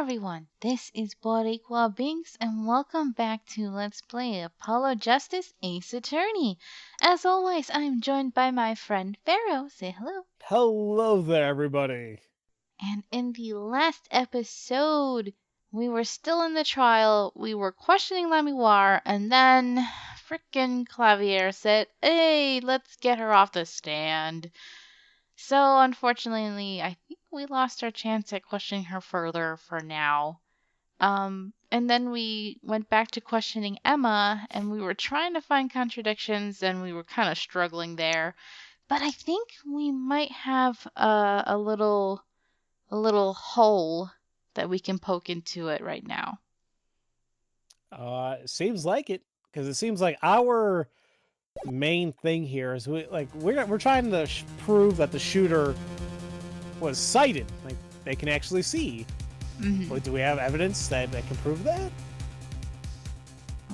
everyone, this is Boricua Binks, and welcome back to Let's Play Apollo Justice Ace Attorney. As always, I'm joined by my friend Pharaoh. Say hello. Hello there, everybody. And in the last episode, we were still in the trial, we were questioning Lamiwar, and then frickin' Clavier said, hey, let's get her off the stand. So, unfortunately, I think we lost our chance at questioning her further for now. And then we went back to questioning Emma, and we were trying to find contradictions, and we were kind of struggling there. But I think we might have a little hole that we can poke into it right now. Seems like it, because it seems like our main thing here is we're trying to prove that the shooter was sighted, like they can actually see. But do we have evidence that can prove that?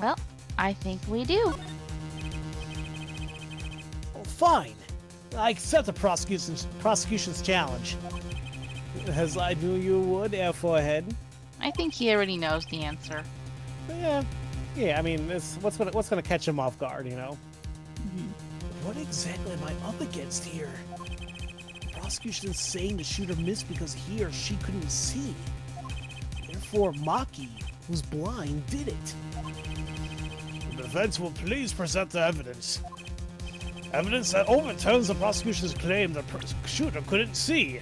Well, I think we do. Well, fine. I accept the prosecution's challenge. As I knew you would, Airforehead. I think he already knows the answer. Yeah. I mean, what's gonna catch him off guard, you know? What exactly am I up against here? The prosecution is saying the shooter missed because he or she couldn't see. Therefore, Maki, who's blind, did it. The defense will please present the evidence. Evidence that overturns the prosecution's claim the shooter couldn't see.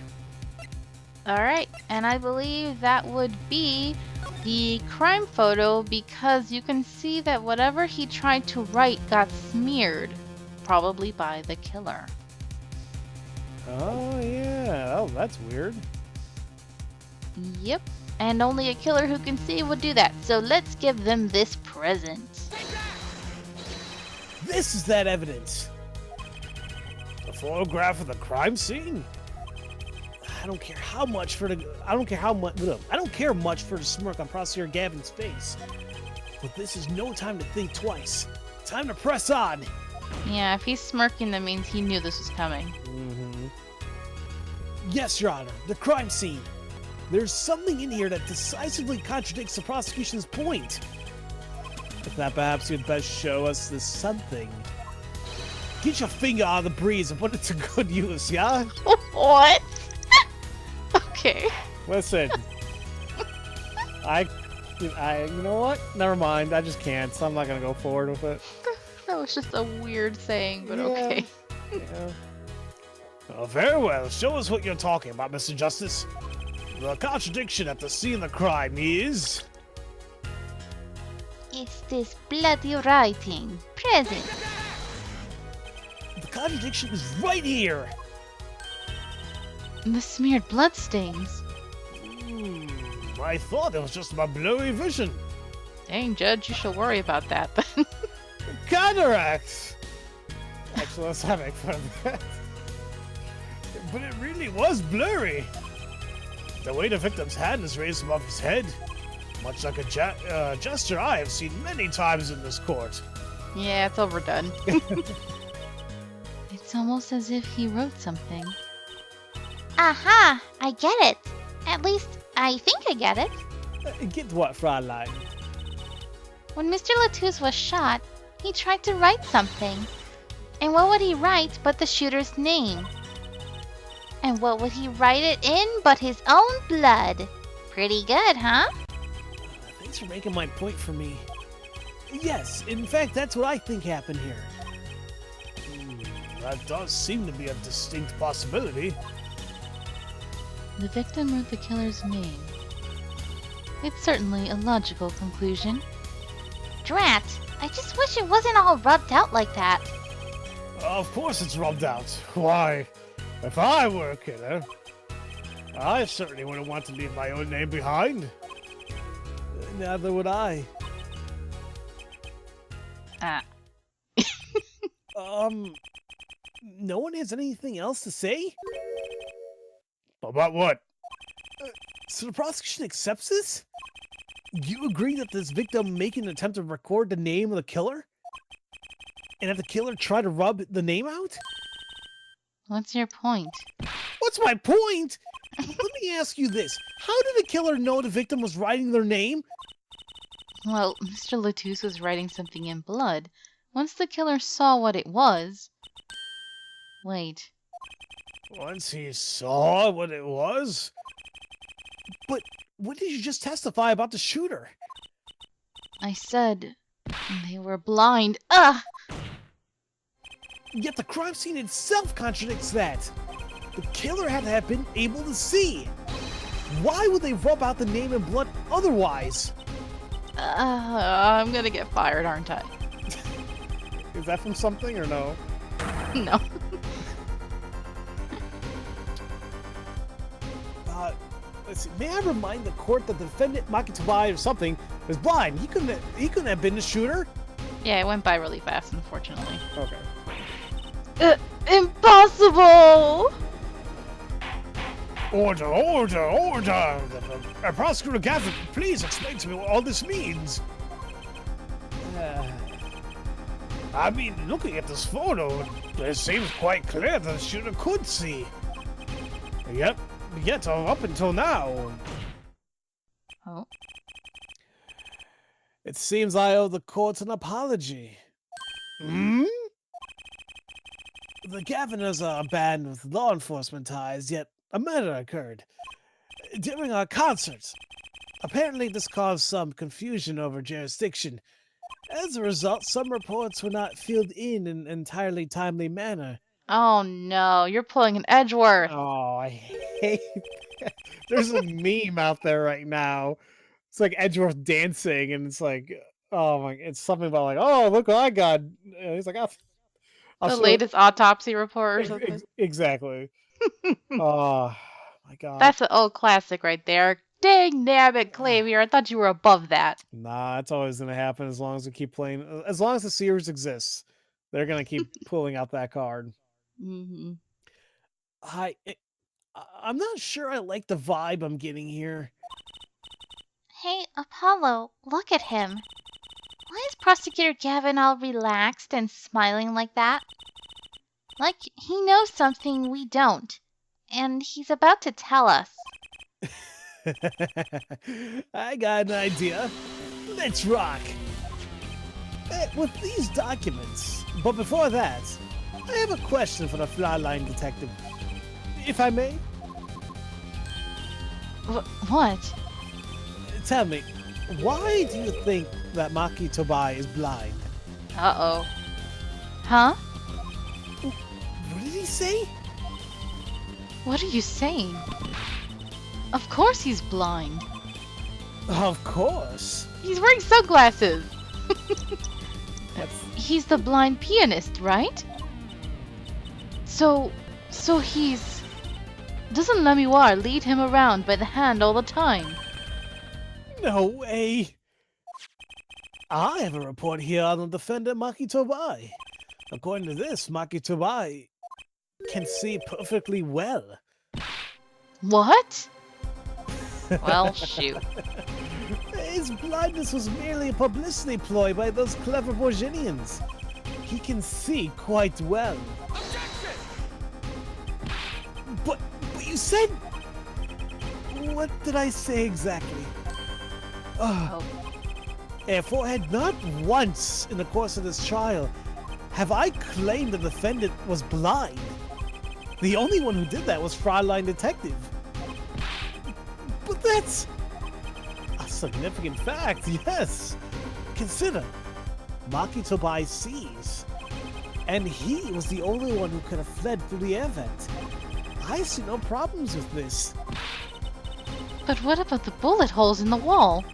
Alright, and I believe that would be the crime photo because you can see that whatever he tried to write got smeared, probably by the killer. Oh, yeah. Oh, that's weird. Yep, and only a killer who can see would do that, so let's give them this present. This is that evidence. The photograph of the crime scene? I don't care much for the smirk on Prosecutor Gavin's face. But this is no time to think twice. Time to press on. Yeah, if he's smirking, that means he knew this was coming. Yes, Your Honor, the crime scene. There's something in here that decisively contradicts the prosecution's point. If that perhaps you'd best show us this something. Get your finger out of the breeze and put it to good use, yeah? What? Okay. Listen. You know what? Never mind. I just can't, so I'm not gonna go forward with it. That was just a weird saying, but okay. Yeah. Well, very well. Show us what you're talking about, Mr. Justice. The contradiction at the scene of the crime is... It's this bloody writing. Present. The contradiction is right here! The smeared bloodstains. I thought it was just my blurry vision. Dang, Judge, you should worry about that then. Cataracts! Actually, let's not make fun of that. But it really was blurry. The way the victim's hand is raised above his head, much like a gesture I have seen many times in this court. Yeah, it's overdone. It's almost as if he wrote something. Aha! I get it. At least, I think I get it. Get what, Fraulein? When Mr. Latouche was shot, he tried to write something. And what would he write but the shooter's name? And what would he write it in but his own blood? Pretty good, huh? Thanks for making my point for me. Yes, in fact, that's what I think happened here. That does seem to be a distinct possibility. The victim wrote the killer's name. It's certainly a logical conclusion. Drat! I just wish it wasn't all rubbed out like that. Of course it's rubbed out. Why, if I were a killer, I certainly wouldn't want to leave my own name behind. Neither would I. No one has anything else to say? About what? So the prosecution accepts this? You agree that this victim making an attempt to record the name of the killer? And that the killer tried to rub the name out? What's your point? What's my point? Let me ask you this. How did the killer know the victim was writing their name? Well, Mr. Latouche was writing something in blood. Once the killer saw what it was... Wait. Once he saw what it was? But what did you just testify about the shooter? I said they were blind. Ugh! Yet the crime scene itself contradicts that. The killer had to have been able to see. Why would they rub out the name in blood otherwise? I'm gonna get fired, aren't I? Is that from something or no? No. Let's see. May I remind the court that the defendant Makitabai or something was blind. He couldn't have been the shooter. Yeah, it went by really fast, unfortunately. Okay. Impossible! Order! Prosecutor Gavin, please explain to me what all this means. I mean, looking at this photo, it seems quite clear that the shooter could see. Yet up until now. Oh. It seems I owe the court an apology. Hmm? The Gaviners are a band with law enforcement ties, yet a murder occurred during our concert. Apparently, this caused some confusion over jurisdiction. As a result, some reports were not filled in an entirely timely manner. Oh no, you're pulling an Edgeworth. Oh, I hate that. There's a meme out there right now. It's like Edgeworth dancing, and it's like, oh my, it's something about like, oh, look what I got. And he's like, I'll The show latest autopsy report or something. exactly. Oh my god. That's an old classic right there. Dang nabbit, Clavier, I thought you were above that. Nah, it's always gonna happen as long as we keep playing. As long as the series exists, they're gonna keep pulling out that card. Mm-hmm. I'm not sure I like the vibe I'm getting here. Hey, Apollo, look at him. Why is Prosecutor Gavin all relaxed and smiling like that? Like he knows something we don't. And he's about to tell us. I got an idea. Let's rock. With these documents. But before that, I have a question for the flyline detective. If I may? What? Tell me, why do you think that Maki Tobai is blind? Uh-oh. Huh? What did he say? What are you saying? Of course he's blind. Of course. He's wearing sunglasses. That's... He's the blind pianist, right? So he's... Doesn't Lemiwar lead him around by the hand all the time? No way. I have a report here on the defendant Maki Tobai. According to this, Maki Tobai can see perfectly well. What? Well, shoot. His blindness was merely a publicity ploy by those clever Borginians. He can see quite well. But you said... What did I say exactly? Oh. Forehead, not once in the course of this trial have I claimed the defendant was blind. The only one who did that was Fräulein Detective. But that's a significant fact, yes. Consider, Maki Tobai sees, and he was the only one who could have fled through the air vent. I see no problems with this. But what about the bullet holes in the wall?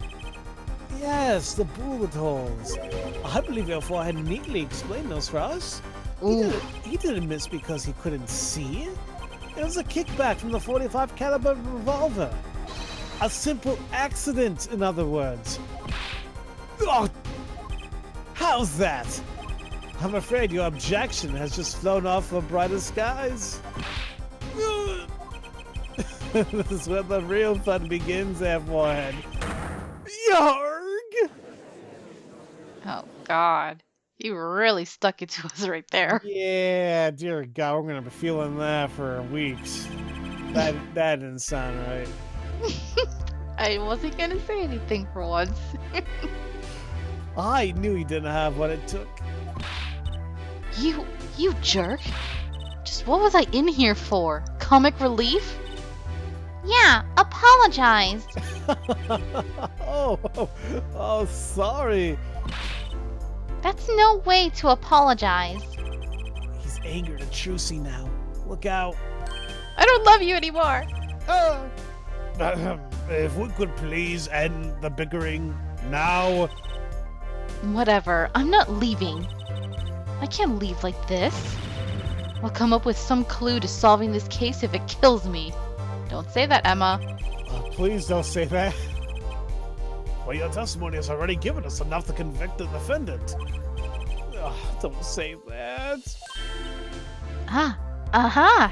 Yes, the bullet holes. I believe your forehead neatly explained those for us. He didn't miss because he couldn't see. It was a kickback from the 45 caliber revolver. A simple accident, in other words. Oh, how's that? I'm afraid your objection has just flown off for brighter skies. This is where the real fun begins, forehead. Yarg! Oh, God. You really stuck it to us right there. Yeah, dear God, we're gonna be feeling that for weeks. That didn't sound right. I wasn't gonna say anything for once. I knew he didn't have what it took. You jerk. Just what was I in here for? Comic relief? Yeah, apologize. oh, sorry. That's no way to apologize. He's angered and trucy now. Look out. I don't love you anymore. If we could please end the bickering now. Whatever, I'm not leaving. I can't leave like this. I'll come up with some clue to solving this case if it kills me. Don't say that, Emma. Please don't say that. Well, your testimony has already given us enough to convict the defendant. Don't say that. Aha!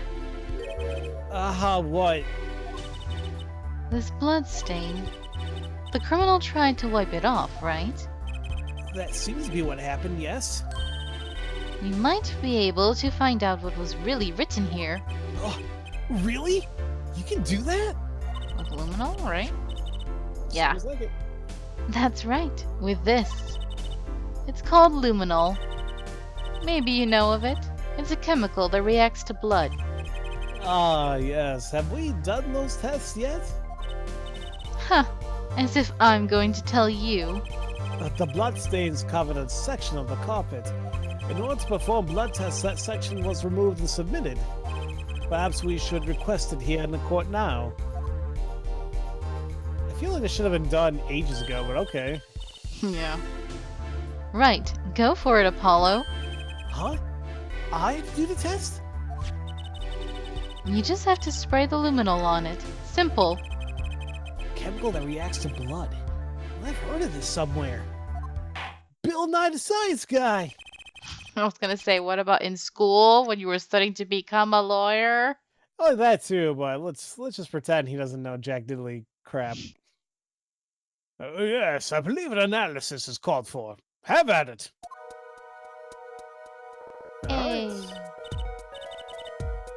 Aha, what? This blood stain. The criminal tried to wipe it off, right? That seems to be what happened, yes? We might be able to find out what was really written here. Oh, really? You can do that? With luminol, right? Yeah, Sounds like it. that's right. With this. It's called luminol. Maybe you know of it. It's a chemical that reacts to blood. Ah, yes. Have we done those tests yet? Huh. As if I'm going to tell you. The blood stains covered a section of the carpet. In order to perform blood tests, that section was removed and submitted. Perhaps we should request it here in the court now. I feel like it should have been done ages ago, but okay. Yeah. Right. Go for it, Apollo. Huh? I have to do the test? You just have to spray the luminol on it. Simple. Chemical that reacts to blood. I've heard of this somewhere. Bill Nye the Science Guy! I was gonna say, what about in school when you were studying to become a lawyer? Oh, that too, but let's just pretend he doesn't know Jack Diddley crap. Yes, I believe an analysis is called for. Have at it. Hey.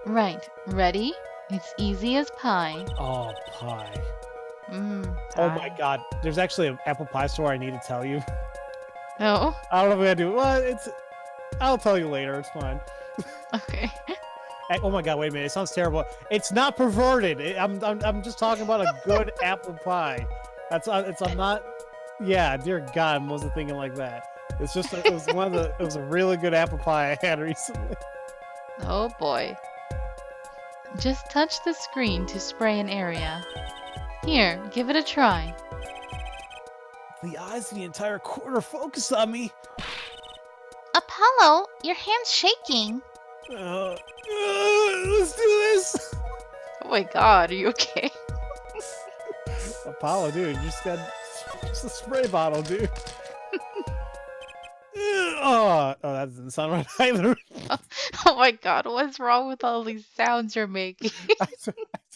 Right. Ready? It's easy as pie. Oh, pie. Pie. Oh my god. There's actually an apple pie store I need to tell you. Oh, I don't know if I do. Well, I'll tell you later. It's fine. okay. Oh my god, wait a minute. It sounds terrible. It's not perverted. I'm just talking about a good apple pie. I'm not. Yeah, dear God, I wasn't thinking like that. It's just it was a really good apple pie I had recently. Oh boy. Just touch the screen to spray an area. Here, give it a try. The eyes of the entire court are focused on me. Apollo, your hand's shaking. Let's do this. Oh my god, are you okay? Apollo, dude, you just got just a spray bottle, dude. Oh, that doesn't sound right either. Oh my god, what's wrong with all these sounds you're making?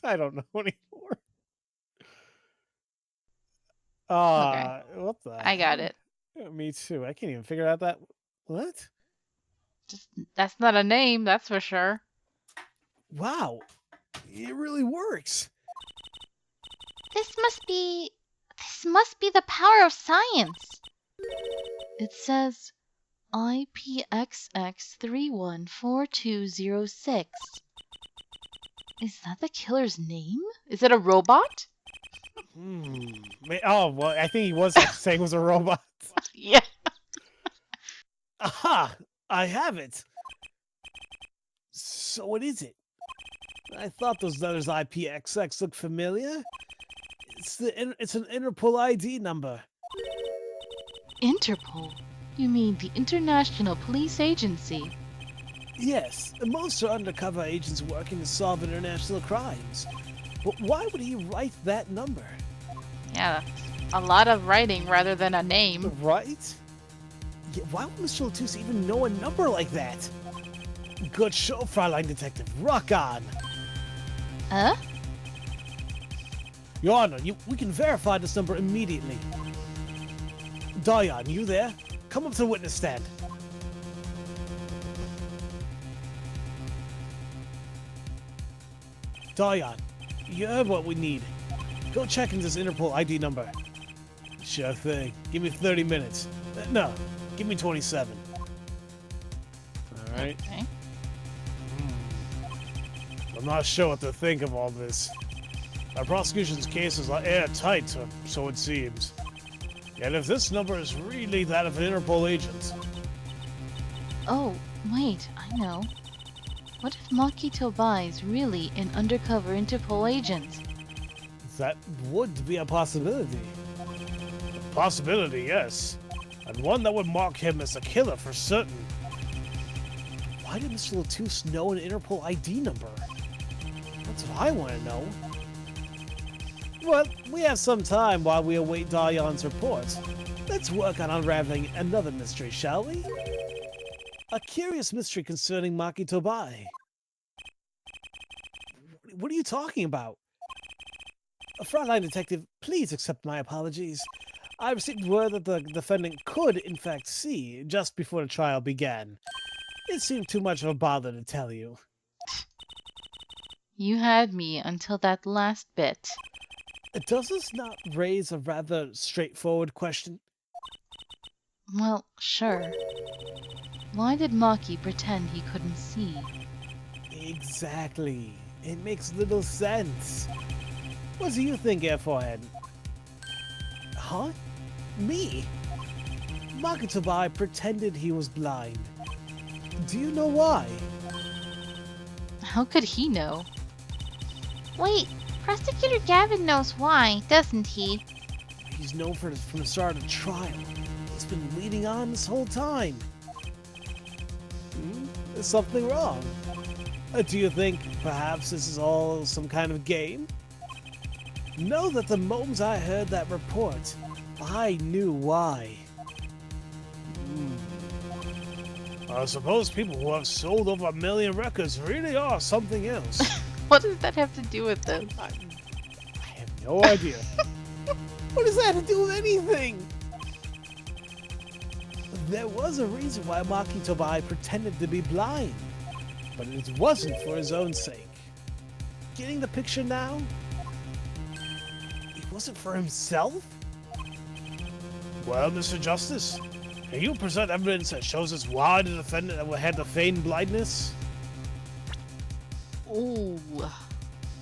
I don't know anymore. Okay. What the? I got heck? it. Me too. I can't even figure out that. What? Just that's not a name, that's for sure. Wow, it really works. This must be the power of science. It says IPXX314206. Is that the killer's name? Is it a robot? Oh, well, I think he was saying it was a robot. Yeah. Aha! I have it. So what is it? I thought those letters IPXX looked familiar. It's an Interpol ID number. Interpol? You mean the International Police Agency? Yes, most are undercover agents working to solve international crimes. But why would he write that number? Yeah, a lot of writing rather than a name. Right? Yeah, why would Mr. Latus even know a number like that? Good show, Fräulein Detective. Rock on! Huh? Your Honor, we can verify this number immediately. Diane, you there? Come up to the witness stand. Dion, you heard what we need. Go check into this Interpol ID number. Sure thing. Give me 30 minutes. No, give me 27. Alright. Okay. I'm not sure what to think of all this. Our prosecution's case is airtight, so it seems. Yet if this number is really that of an Interpol agent... Oh, wait, I know. What if Maki Tobai is really an undercover Interpol agent? That would be a possibility. A possibility, yes. And one that would mark him as a killer for certain. Why did Mr. Latouche know an Interpol ID number? That's what I want to know. Well, we have some time while we await Dion's report. Let's work on unraveling another mystery, shall we? A curious mystery concerning Maki Tobai. What are you talking about? Frontline Detective, please accept my apologies. I received word that the defendant could, in fact, see just before the trial began. It seemed too much of a bother to tell you. You had me until that last bit. Does this not raise a rather straightforward question? Well, sure. Why did Maki pretend he couldn't see? Exactly. It makes little sense. What do you think, Airforehead? Huh? Me? Maki Tobai pretended he was blind. Do you know why? How could he know? Wait, Prosecutor Gavin knows why, doesn't he? He's known from the start of the trial. He's been leading on this whole time. Is something wrong? Do you think perhaps this is all some kind of game? Know that the moment I heard that report, I knew why. I suppose people who have sold over 1 million records really are something else. What does that have to do with this? I have no idea. What does that have to do with anything? There was a reason why Maki Tobai pretended to be blind, but it wasn't for his own sake. Getting the picture now? It wasn't for himself? Well, Mr. Justice, can you present evidence that shows us why the defendant had the feigned blindness? Ooh.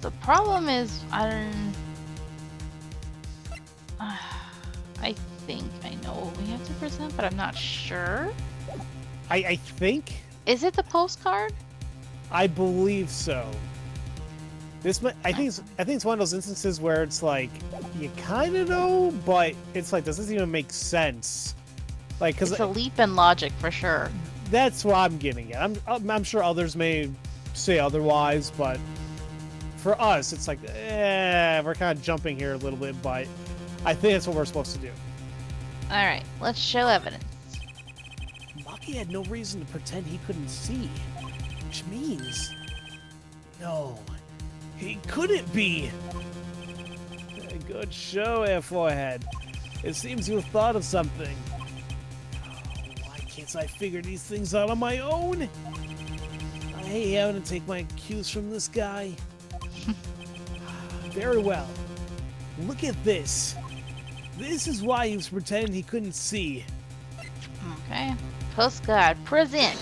The problem is, I think I know what we have to present, but I'm not sure. I think? Is it the postcard? I believe so. I think it's one of those instances where it's like you kind of know, but it's like, does this even make sense? Like, because it's a leap in logic for sure. That's what I'm getting at. I'm sure others may say otherwise, but for us, it's like, we're kind of jumping here a little bit, but I think that's what we're supposed to do. All right, let's show evidence. Maki had no reason to pretend he couldn't see, which means, no, he couldn't be. A good show, Airforehead. It seems you've thought of something. Why can't I figure these things out on my own? I hate having to take my cues from this guy. Very well. Look at this. This is why he was pretending he couldn't see. Okay. Postcard, present.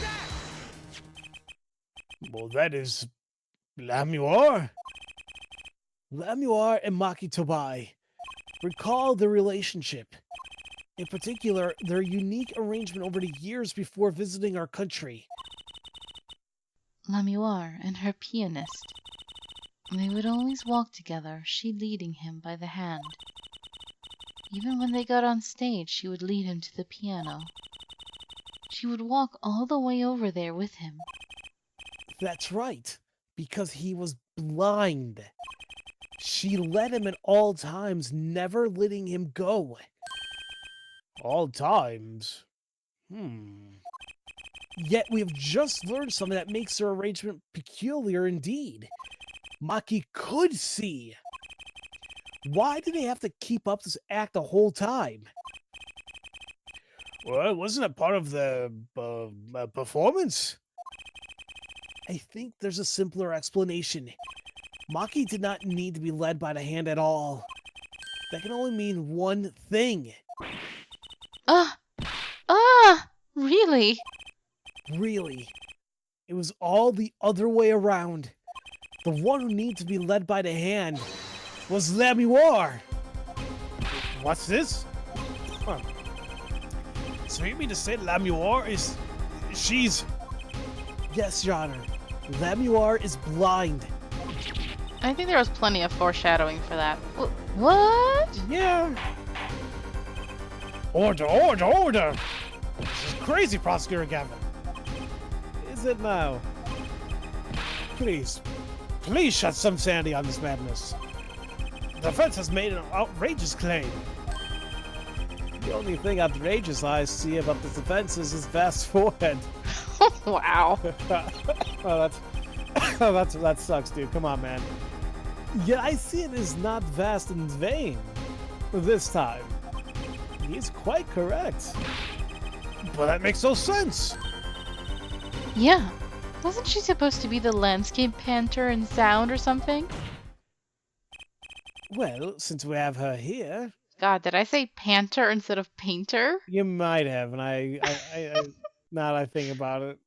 Well, that is Lamuar. Lamuar and Maki Tobai. Recall their relationship. In particular, their unique arrangement over the years before visiting our country. Lamuar and her pianist. They would always walk together, she leading him by the hand. Even when they got on stage, she would lead him to the piano. She would walk all the way over there with him. That's right, because he was blind. She led him at all times, never letting him go. All times? Yet we have just learned something that makes their arrangement peculiar indeed. Maki could see. Why did they have to keep up this act the whole time? Well, wasn't it part of the performance? I think there's a simpler explanation. Maki did not need to be led by the hand at all. That can only mean one thing. Ah! Ah! Really? Really. It was all the other way around. The one who needed to be led by the hand was Lamuar. What's this? Huh. So you mean to say Lamuar is... she's... Yes, Your Honor. Lamuar is blind. I think there was plenty of foreshadowing for that. What? Yeah. Order! This is crazy, Prosecutor Gavin. Is it now? Please shed some sanity on this madness. The defense has made an outrageous claim. The only thing outrageous I see about this defense is his vast forehead. Wow. Oh, that sucks, dude. Come on, man. Yet I see it is not vast in vain. This time. He's quite correct. But that makes no sense. Yeah. Wasn't she supposed to be the landscape painter in sound or something? Well, since we have her here... God, did I say panter instead of painter? You might have, and I now that I think about it.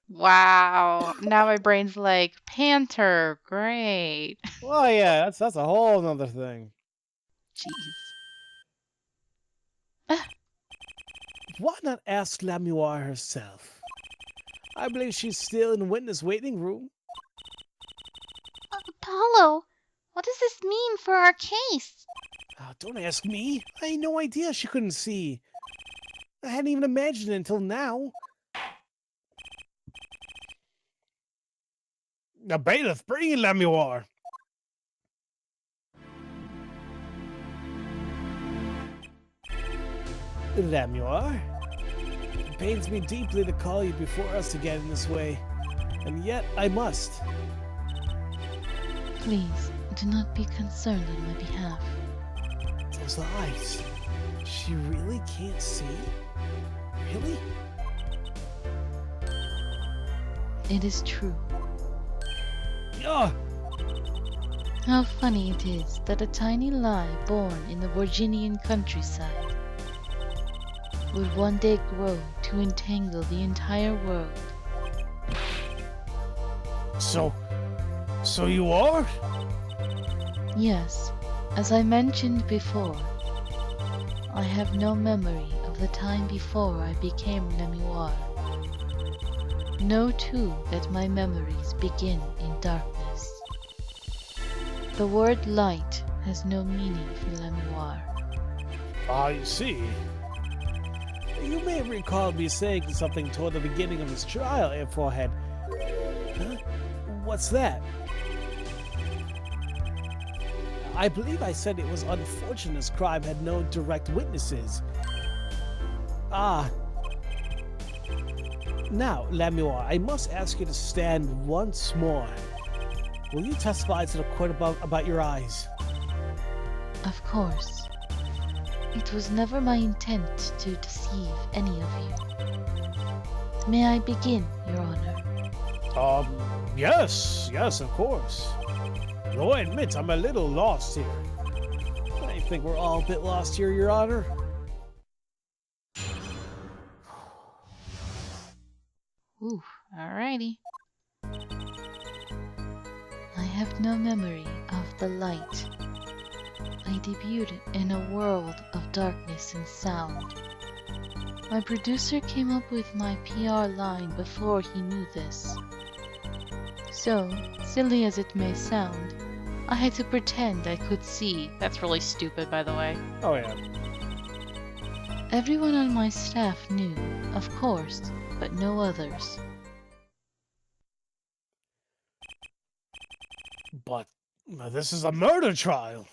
Wow. Now my brain's like, panter, great. Well, yeah, that's a whole nother thing. Jeez. Why not ask Lamuar herself? I believe she's still in the witness waiting room. Apollo, what does this mean for our case? Oh, don't ask me. I had no idea she couldn't see. I hadn't even imagined it until now. Now, bailiff, bring in Lamuar. Lamuar? It pains me deeply to call you before us again in this way, and yet I must. Please, do not be concerned on my behalf. Those eyes. She really can't see? Really? It is true. Ugh! How funny it is that a tiny lie born in the Virginian countryside would one day grow to entangle the entire world. So you are? Yes, as I mentioned before, I have no memory of the time before I became Lamuar. Know too that my memories begin in darkness. The word light has no meaning for Lamuar. I see. You may have recalled me saying something toward the beginning of this trial, Forehead. Huh? What's that? I believe I said it was unfortunate this crime had no direct witnesses. Ah. Now, Lamuar, I must ask you to stand once more. Will you testify to the court about your eyes? Of course. It was never my intent to deceive any of you. May I begin, Your Honor? Yes, of course. Though I admit I'm a little lost here. I think we're all a bit lost here, Your Honor. Ooh, alrighty. I have no memory of the light. I debuted in a world of darkness and sound. My producer came up with my PR line before he knew this. So, silly as it may sound, I had to pretend I could see. That's really stupid, by the way. Oh, yeah. Everyone on my staff knew, of course, but no others. But this is a murder trial.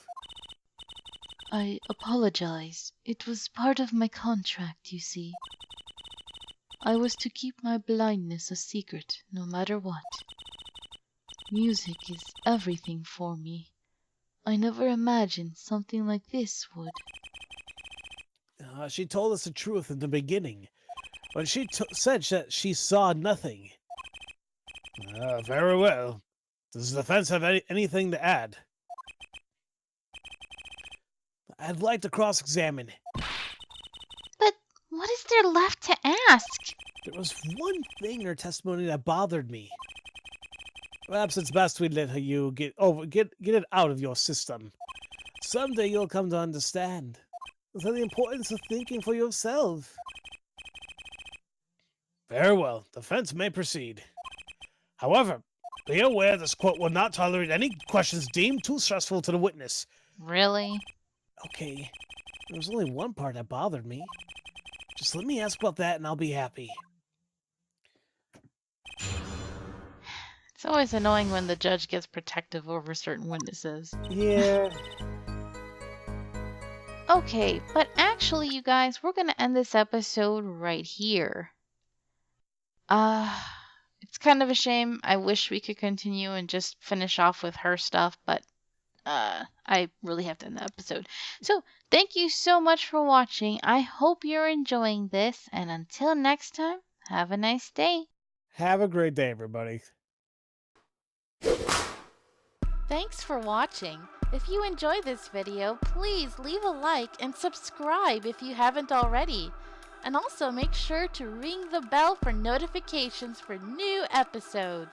I apologize. It was part of my contract, you see. I was to keep my blindness a secret, no matter what. Music is everything for me. I never imagined something like this would. She told us the truth in the beginning, when she said that she saw nothing. Very well. Does the defense have anything to add? I'd like to cross-examine. But what is there left to ask? There was one thing in her testimony that bothered me. Perhaps it's best we let you get it out of your system. Someday you'll come to understand the importance of thinking for yourself. Very well, defense may proceed. However, be aware this court will not tolerate any questions deemed too stressful to the witness. Really? Okay, there was only one part that bothered me. Just let me ask about that and I'll be happy. It's always annoying when the judge gets protective over certain witnesses. Yeah. Okay, but actually, you guys, we're gonna end this episode right here. It's kind of a shame. I wish we could continue and just finish off with her stuff, but I really have to end the episode. So, thank you so much for watching. I hope you're enjoying this, and until next time, have a nice day. Have a great day, everybody. Thanks for watching. If you enjoyed this video, please leave a like and subscribe if you haven't already. And also make sure to ring the bell for notifications for new episodes.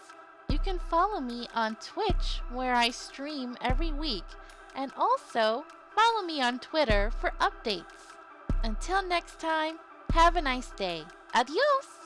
You can follow me on Twitch, where I stream every week, and also follow me on Twitter for updates. Until next time, have a nice day. Adios!